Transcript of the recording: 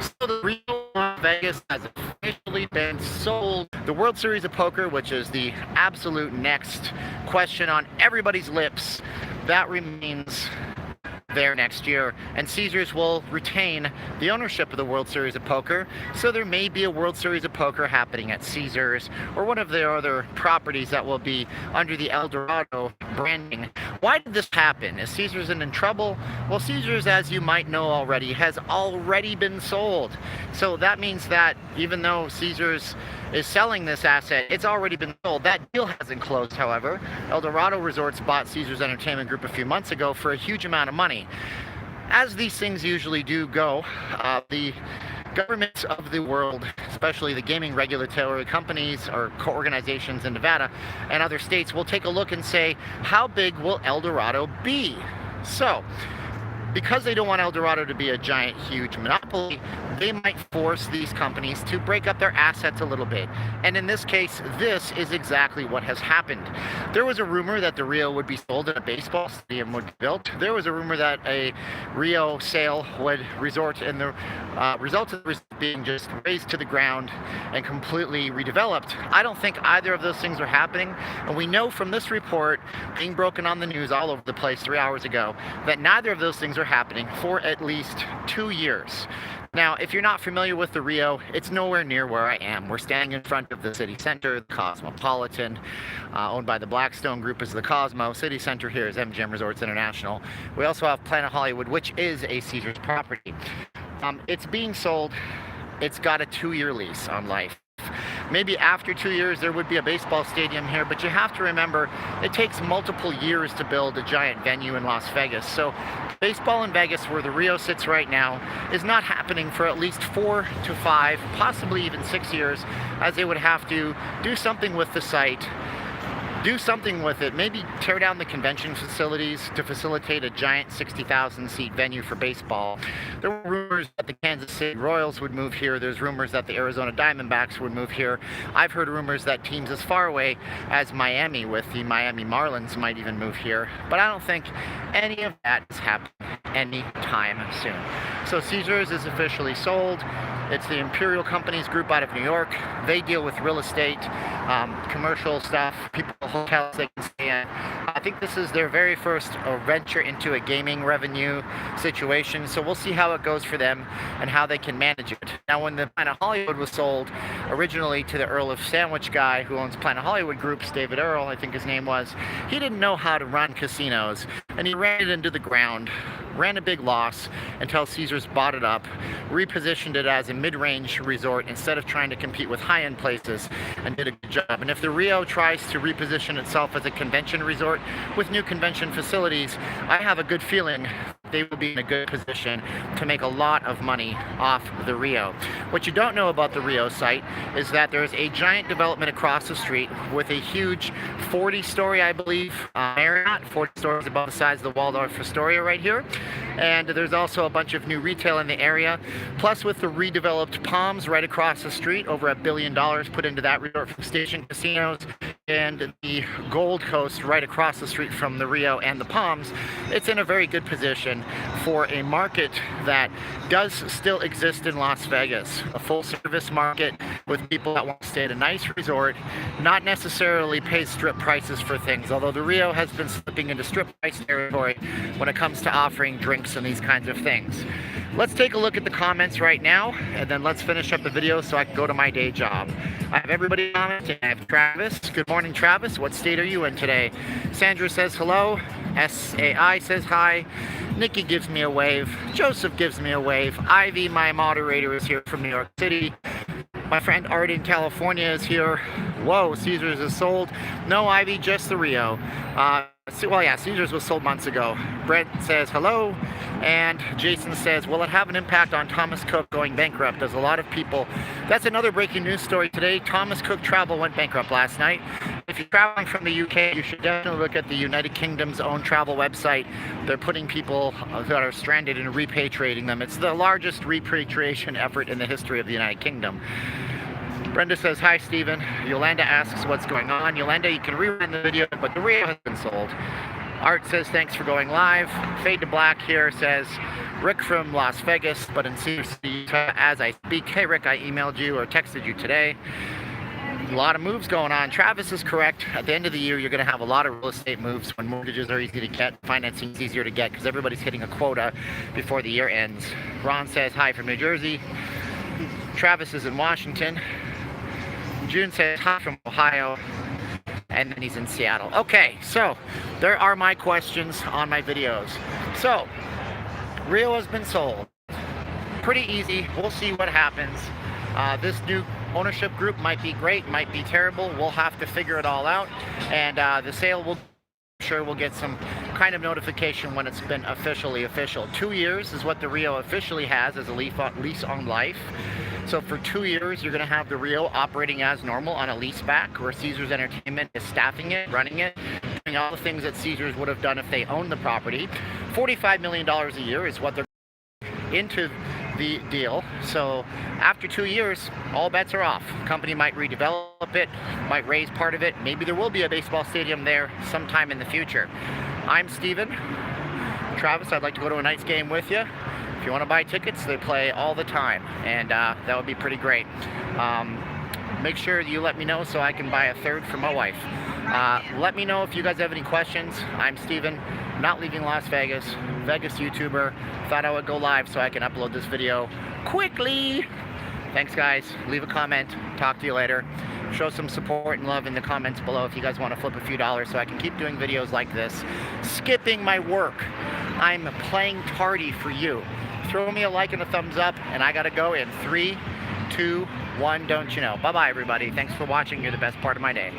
So the Rio Las Vegas has officially been sold. The World Series of Poker, which is the absolute next question on everybody's lips, that remains there next year, and Caesars will retain the ownership of the World Series of Poker, so there may be a World Series of Poker happening at Caesars or one of their other properties that will be under the Eldorado branding. Why did this happen? Is Caesars in trouble? Well, Caesars, as you might know already, has already been sold. So that means that even though Caesars is selling this asset, it's already been sold. That deal hasn't closed, however. Eldorado Resorts bought Caesars Entertainment Group a few months ago for a huge amount of money. As these things usually do go, the governments of the world, especially the gaming regulatory companies or organizations in Nevada and other states, will take a look and say, how big will Eldorado be? So, because they don't want Eldorado to be a giant, huge monopoly, they might force these companies to break up their assets a little bit. And in this case, this is exactly what has happened. There was a rumor that the Rio would be sold and a baseball stadium would be built. There was a rumor that a Rio sale would result in the results of the being just razed to the ground and completely redeveloped. I don't think either of those things are happening. And we know from this report being broken on the news all over the place 3 hours ago that neither of those things are happening for at least 2 years. Now, if you're not familiar with the Rio, it's nowhere near where I am. We're standing in front of the city center, the Cosmopolitan, owned by the Blackstone Group is the Cosmo. City center here is MGM Resorts International. We also have Planet Hollywood, which is a Caesars property. It's being sold. It's got a 2-year lease on life. Maybe after 2 years there would be a baseball stadium here, but you have to remember it takes multiple years to build a giant venue in Las Vegas. So baseball in Vegas, where the Rio sits right now, is not happening for at least 4 to 5, possibly even 6 years, as they would have to do something with the site, do something with it, maybe tear down the convention facilities to facilitate a giant 60,000 seat venue for baseball. There were rumors that the Kansas City Royals would move here. There's rumors that the Arizona Diamondbacks would move here. I've heard rumors that teams as far away as Miami, with the Miami Marlins, might even move here. But I don't think any of that is happening anytime soon. So Caesars is officially sold. It's the Imperial Companies Group out of New York. They deal with real estate, commercial stuff, people, hotels they can stay in. I think this is their very first venture into a gaming revenue situation, so we'll see how it goes for them and how they can manage it. Now, when the Planet Hollywood was sold originally to the Earl of Sandwich guy who owns Planet Hollywood Groups, David Earl, I think his name was, he didn't know how to run casinos, and he ran it into the ground, ran a big loss until Caesars bought it up, repositioned it as a mid-range resort instead of trying to compete with high-end places, and did a good job. And if the Rio tries to reposition itself as a convention resort with new convention facilities, I have a good feeling they will be in a good position to make a lot of money off the Rio. What you don't know about the Rio site is that there's a giant development across the street with a huge 40-story, I believe, Marriott, 40 stories above the size of the Waldorf Astoria right here. And there's also a bunch of new retail in the area. Plus, with the redeveloped Palms right across the street, over $1 billion put into that resort from Station Casinos, and the Gold Coast right across the street from the Rio and the Palms, it's in a very good position for a market that does still exist in Las Vegas. A full-service market with people that want to stay at a nice resort, not necessarily pay strip prices for things, although the Rio has been slipping into strip price territory when it comes to offering drinks and these kinds of things. Let's take a look at the comments right now, and then let's finish up the video so I can go to my day job. I have everybody commenting. I have Travis. Good morning, Travis. What state are you in today? Sandra says hello. SAI says hi. Nikki gives me a wave. Joseph gives me a wave. Ivy, my moderator, is here from New York City. My friend Art in California is here. Whoa, Caesars is sold. No, Ivy, just the Rio. Well, yeah, Caesars was sold months ago. Brent says hello. And Jason says, will it have an impact on Thomas Cook going bankrupt? There's a lot of people. That's another breaking news story today. Thomas Cook Travel went bankrupt last night. If you're traveling from the UK, you should definitely look at the United Kingdom's own travel website. They're putting people that are stranded and repatriating them. It's the largest repatriation effort in the history of the United Kingdom. Brenda says, hi, Steven. Yolanda asks what's going on. Yolanda, you can rewind the video, but the Rio has been sold. Art says, thanks for going live. Fade to Black here says, Rick from Las Vegas, but in Cedar City, Utah, as I speak. Hey Rick, I emailed you or texted you today. A lot of moves going on. Travis is correct. At the end of the year, you're going to have a lot of real estate moves when mortgages are easy to get, financing is easier to get because everybody's hitting a quota before the year ends. Ron says hi from New Jersey. Travis is in Washington. June says hi from Ohio. And then he's in Seattle. Okay, so there are my questions on my videos. So, Rio has been sold. Pretty easy. We'll see what happens. This new ownership group might be great, might be terrible. We'll have to figure it all out. And the sale will, I'm sure we'll get some kind of notification when it's been officially official. 2 years is what the Rio officially has as a lease on life. So for 2 years, you're going to have the Rio operating as normal on a lease back, where Caesars Entertainment is staffing it, running it, doing all the things that Caesars would have done if they owned the property. $45 million a year is what they're into the deal. So after 2 years, all bets are off. Company might redevelop it, might raise part of it. Maybe there will be a baseball stadium there sometime in the future. I'm Steven. Travis, I'd like to go to a night's game with you. If you want to buy tickets, they play all the time, and that would be pretty great. Make sure you let me know so I can buy a third for my wife. Let me know if you guys have any questions. I'm Steven, not leaving Las Vegas, Vegas YouTuber. Thought I would go live so I can upload this video quickly. Thanks guys, leave a comment, talk to you later. Show some support and love in the comments below if you guys want to flip a few dollars so I can keep doing videos like this. Skipping my work. I'm playing tardy for you. Throw me a like and a thumbs up, and I gotta go in 3, 2, 1, don't you know. Bye-bye, everybody. Thanks for watching. You're the best part of my day.